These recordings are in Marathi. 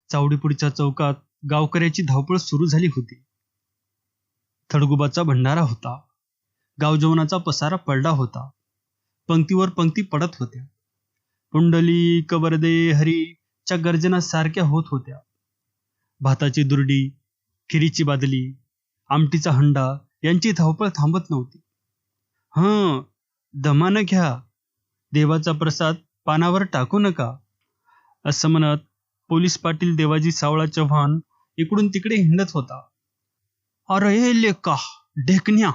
चावडीपुढच्या चौकात गावकऱ्याची धावपळ सुरू झाली होती. थडगुबाचा भंडारा होता. गावजेवणाचा पसारा पडला होता. पंक्तीवर पंक्ती पडत होत्या. पुंडलिक वरदे हरीच्या गर्जना सारख्या होत होत्या. भाताची दुर्डी, खिरीची बादली, आमटीचा हंडा यांची धावपळ थांबत नव्हती. दमानं घ्या, देवाचा प्रसाद पानावर टाकू नका, असं म्हणत पोलीस पाटील देवाजी सावळा चव्हाण इकडून तिकडे हिंडत होता. अरे लेका ढेकण्या,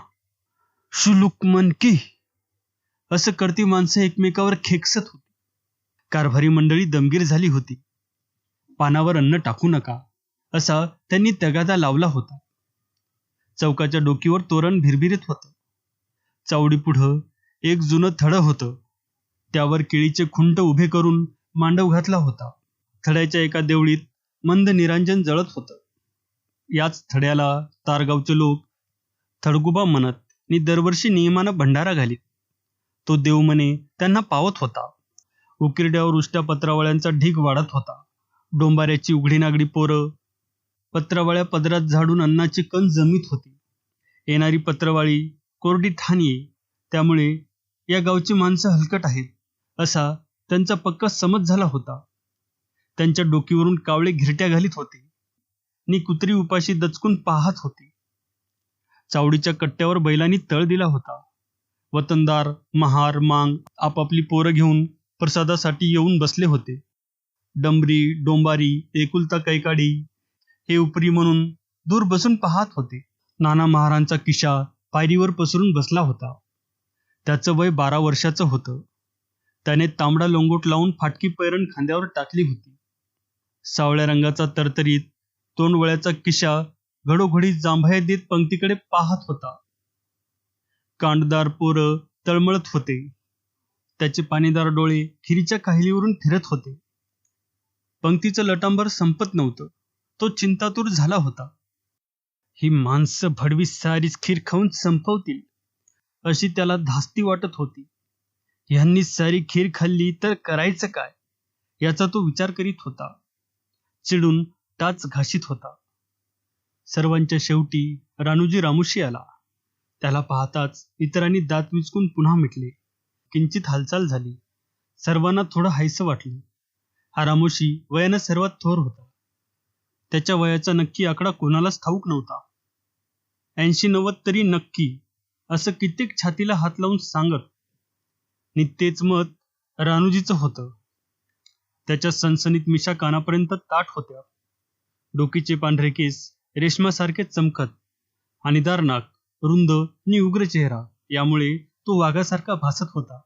शुलुक मन की, असं करती माणसं एकमेकावर खेकसत होती. कारभारी मंडळी दमगीर झाली होती. पानावर अन्न टाकू नका असा त्यांनी तगादा लावला होता. चौकाच्या डोकीवर तोरण भिरभिरीत होतं. चावडी पुढं एक जुनं थडं होतं. त्यावर केळीचे खुंट उभे करून मांडव घातला होता. थड्याच्या एका देवळीत मंद निरांजन जळत होतं. याच थड्याला तारगावचे लोक थडगुबा म्हणत आणि दरवर्षी नियमानं भंडारा घालीत. तो देव म्हणे त्यांना पावत होता. उकिरड्यावर उष्ट्या पत्रावळ्यांचा ढीग वाढत होता. डोंबाऱ्याची उघडी नागडी पोरं पत्रावळ्या पदरात झाडून अन्नाची कण जमीत होती. येणारी पत्रवाळी कोरडी ठाण येई, त्यामुळे या गावची माणसं हलकट आहेत असा त्यांचा पक्का समज झाला होता. त्यांच्या डोकीवरून कावळे घिरट्या घालीत होते नि कुत्री उपाशी दचकून पाहत होती. चावडीच्या कट्ट्यावर बैलांनी तळ दिला होता. वतनदार, महार, मांग आपापली पोरं घेऊन प्रसादासाठी येऊन बसले होते. डंबरी, डोंबारी, एकुलता कैकाडी हे उपरी म्हणून दूर बसून पाहत होते. नाना महारांचा किशा पायरीवर पसरून बसला होता. त्याचं वय 12 वर्षाचं होतं. त्याने तांबडा लोंगोट लावून फाटकी पैरण खांद्यावर टाकली होती. सावळ्या रंगाचा तरतरीत तोंडवळ्याचा किशा घडोघडी जांभया देत पंक्तीकडे पाहत होता. कांडदार पोरं तळमळत होते. त्याचे पाणीदार डोळे खिरीच्या काहिलीवरून फिरत होते. पंक्तीचं लटांबर संपत नव्हतं. तो चिंतातूर झाला होता. ही माणसं भडवी सारीच खीर खाऊन संपवतील अशी त्याला धास्ती वाटत होती. ह्यांनी सारी खीर खाल्ली तर करायचं काय याचा तो विचार करीत होता. चिडून टाच घाशीत होता. सर्वांच्या शेवटी रानूजी रामोशी आला. त्याला पाहताच इतरांनी दात विचकून पुन्हा मिटले. किंचित हालचाल झाली. सर्वांना थोडं हायसं वाटलं. हा रामोशी वयानं सर्वात थोर होता. त्याच्या वयाचा नक्की आकडा कोणालाच ठाऊक नव्हता. 80-90 तरी नक्की असं कित्येक छातीला हात लावून सांगत. नि तेच मत रानूजीचं होतं. त्याच्या सणसणीत मिशा कानापर्यंत ताठ होत्या. डोकीचे पांढरे केस रेशमासारखे चमकत. आणीदार नाक, रुंद नि उग्र चेहरा यामुळे तो वाघासारखा भासत होता.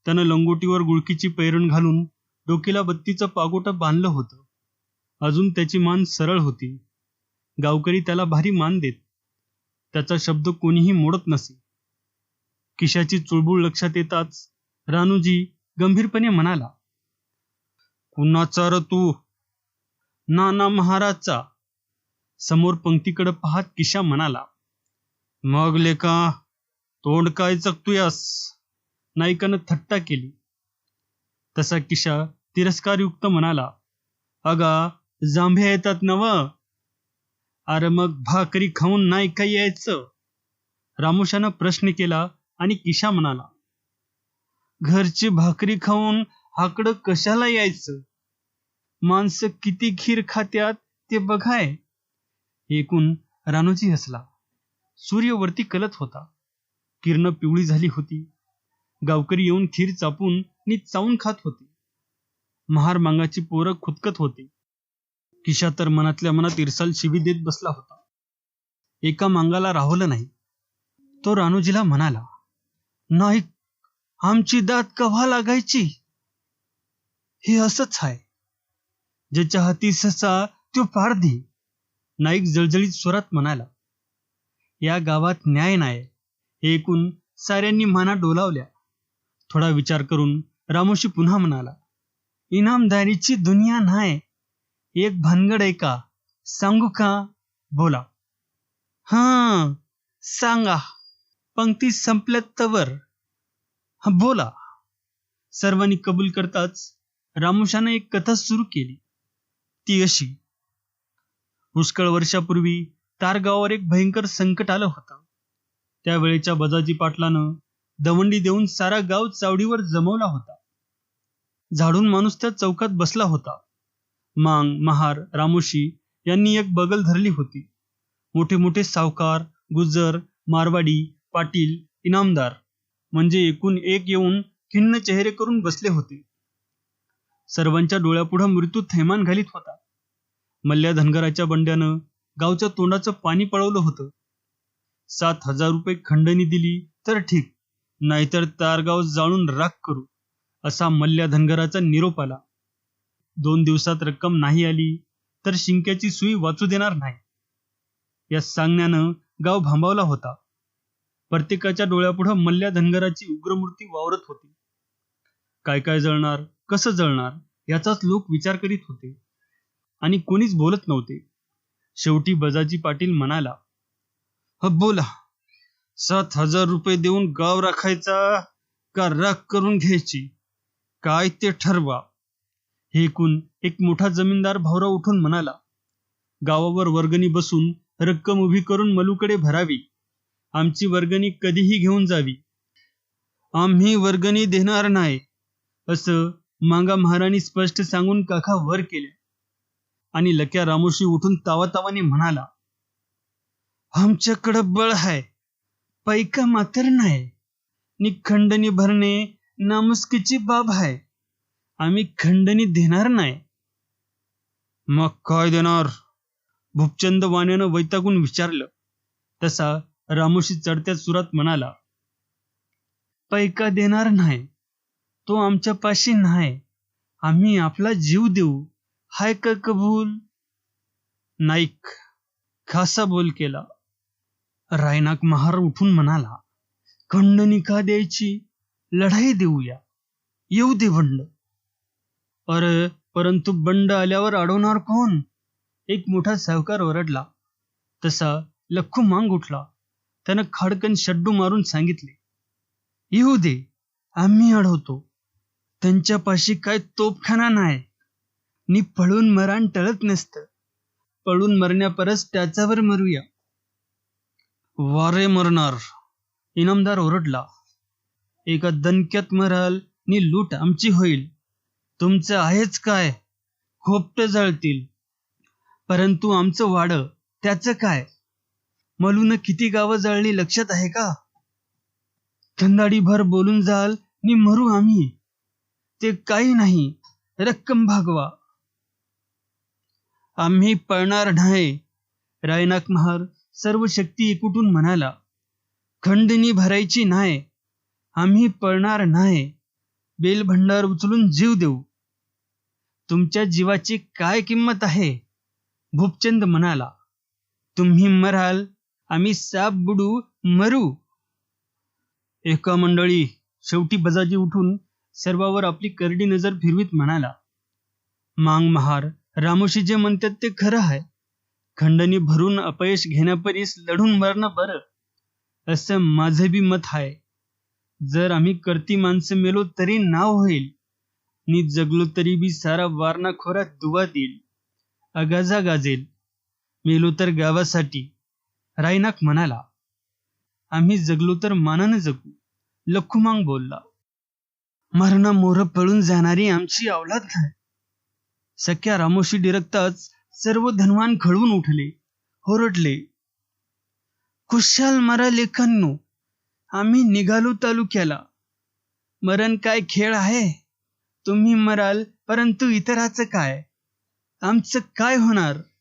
त्यानं लंगोटीवर गुळकीची पैरण घालून डोकीला बत्तीचं पागोटं बांधलं होतं. अजून त्याची मान सरळ होती. गावकरी त्याला भारी मान देत. त्याचा शब्द कोणीही मोडत नसे. किशाची चुळबुळ लक्षात येताच रानूजी गंभीरपणे म्हणाला, कुणाचा र तू? नाना महाराजचा. समोर पंक्तीकडे पाहत किशा म्हणाला, मग लेका तोंड काय चकतूयास? नाईकानं थट्टा केली. तसा किशा तिरस्कारयुक्त म्हणाला, अगा जांभ्या येतात नव? अरे मग भाकरी खाऊन नाही का यायचं? रामोशानं प्रश्न केला आणि किशा म्हणाला, घरची भाकरी खाऊन हाकडं कशाला यायचं? माणसं किती खीर खात्यात ते बघाय. ऐकून रानूजी हसला. सूर्य वरती कलत होता. किरण पिवळी झाली होती. गावकरी येऊन खीर चापून नि चावून खात होते. महार मांगाची पोरं खुदकत होती. किशा तर मनातल्या मनात इरसाल शिवी देत बसला होता. एका मांगाला राहवलं नाही. तो रानूजीला म्हणाला, नाईक, आमची दात कव्हा लागायची? हे असंच आहे. ज्याच्या हाती ससा तो पारधी. नाईक जळजळीत स्वरात म्हणाला. या गावात न्याय नाही. ऐकून साऱ्यांनी माना डोलावल्या. थोडा विचार करून रामोशी पुन्हा म्हणाला, इनामदारीची दुनिया नाही. एक भानगड आहे का? सांगू का? बोला. हां सांगा. पंक्ती संपल्यात तवर. हा बोला. सर्वांनी कबूल करताच रामोशानं एक कथा सुरू केली. ती अशी. पुष्कळ वर्षापूर्वी तारगावावर एक भयंकर संकट आलं होतं. त्यावेळेच्या बजाजी पाटलानं दवंडी देऊन सारा गाव चावडीवर जमवला होता. झाडून माणूस त्या चौकात बसला होता. मांग, महार, रामोशी यांनी एक बगल धरली होती. मोठे मोठे सावकार, गुजर, मारवाडी, पाटील, इनामदार म्हणजे एकूण एक येऊन खिन्न चेहरे करून बसले होते. सर्वांच्या डोळ्यापुढं मृत्यू थैमान घालीत होता. मल्ल्या धनगराच्या बंड्यानं गावच्या तोंडाचं पाणी पळवलं होतं. 7,000 रुपये खंडणी दिली तर ठीक, नाहीतर तारगाव जाळून राख करू, असा मल्ल्या धनगराचा निरोप आला. 2 दिवसात रक्कम नाही आली तर शिंक्याची सुई वाचू देणार नाही, या सांगण्यानं गाव भांबावला होता. प्रत्येकाच्या डोळ्यापुढं मल्ल्या धनगराची उग्रमूर्ती वावरत होती. काय काय जळणार, कसं जळणार याचाच लोक विचार करीत होते आणि कोणीच बोलत नव्हते. शेवटी बजाजी पाटील म्हणाला, बोला, 7,000 रुपये देऊन गाव राखायचा का राख करून घ्यायची, काय ते ठरवा. हे ऐकून एक मोठा जमीनदार भावरा उठून म्हणाला, गावावर वर्गणी बसून रक्कम उभी करून मलूकडे भरावी. आमची वर्गणी कधीही घेऊन जावी. आम्ही वर्गणी देणार नाही, असं मांगा महाराणी स्पष्ट सांगून काखा वर केल्या. आणि लक्या रामोशी उठून तावातावाने म्हणाला, आमच्याकडं बळ आहे, पैका मात्र नाही. नि खंडणी भरणे नामुष्कीची बाब आहे. आम्ही खंडणी देणार नाही. मग काय देणार? भूपचंद वाण्यानं वैतागून विचारलं. तसा रामोशी चढत्या सुरात म्हणाला, पैका देणार नाही, तो आमच्या पाशी नाही. आम्ही आपला जीव देऊ, हाय का कबूल? नाईक खासा बोल केला. रायनाक महार उठून म्हणाला, खंडणी का द्यायची? लढाई देऊया, येऊ दे बंड. अरे परंतु बंड आल्यावर अडवणार कोण? एक मोठा सावकार ओरडला. तसा लख्खू मांग उठला. त्यानं खाडकन शड्डू मारून सांगितले, येऊ दे, आम्ही अडवतो. त्यांच्यापाशी काय तोपखाना नाही. नि पळून मरण टळत नसतं. पळून मरण्यापरस त्याच्यावर मरूया. वारे मरणार, इनामदार ओरडला. एका दणक्यात मराल नि लूट आमची होईल. तुमचं आहेच काय? खोपटे जळतील. परंतु आमचं वाडं, त्याचं काय? मलून किती गावं जळली लक्षात आहे का? खंदाडीभर बोलून जाल नि मरू आम्ही. ते काही नाही, रक्कम भागवा. आम्ही पळणार नाही, रायनाक महार सर्व शक्ती एकूटून म्हणाला. खंडणी भरायची नाही, आम्ही पळणार नाही. बेलभंडार उचलून जीव देऊ. तुमच्या जीवाची काय किंमत आहे? भूपचंद म्हणाला. तुम्ही मराल, आम्ही साप बुडू मरू. एका मंडळी, शेवटी बजाजी उठून सर्वावर आपली करडी नजर फिरवीत म्हणाला, मांग महार रामोशी जे म्हणतात ते खरं आहे. खंडणी भरून अपयश घेण्यापरीस लढून मरणं बरं, असं माझं बी मत आहे. जर आम्ही करती माणसं मेलो तरी नाव होईल, नि जगलो तरी बी सारा वारणा खोरा दुवा देईल, अगाजा गाजेल. मेलो तर गावासाठी. रायनाक म्हणाला, आम्ही जगलो तर मानानं जगू. लखुमांग बोलला, मरणा मोर पळून जाणारी आमची अवलाद नाही. सख्या रामोशी डिरकताच सर्व धनवान खळून उठले, होरडले, खुशाल मरा लेखांनो, आम्ही निघालो तालुक्याला. मरण काय खेळ आहे? तुम्ही मराल, परंतु इतराचं काय? आमचं काय होणार?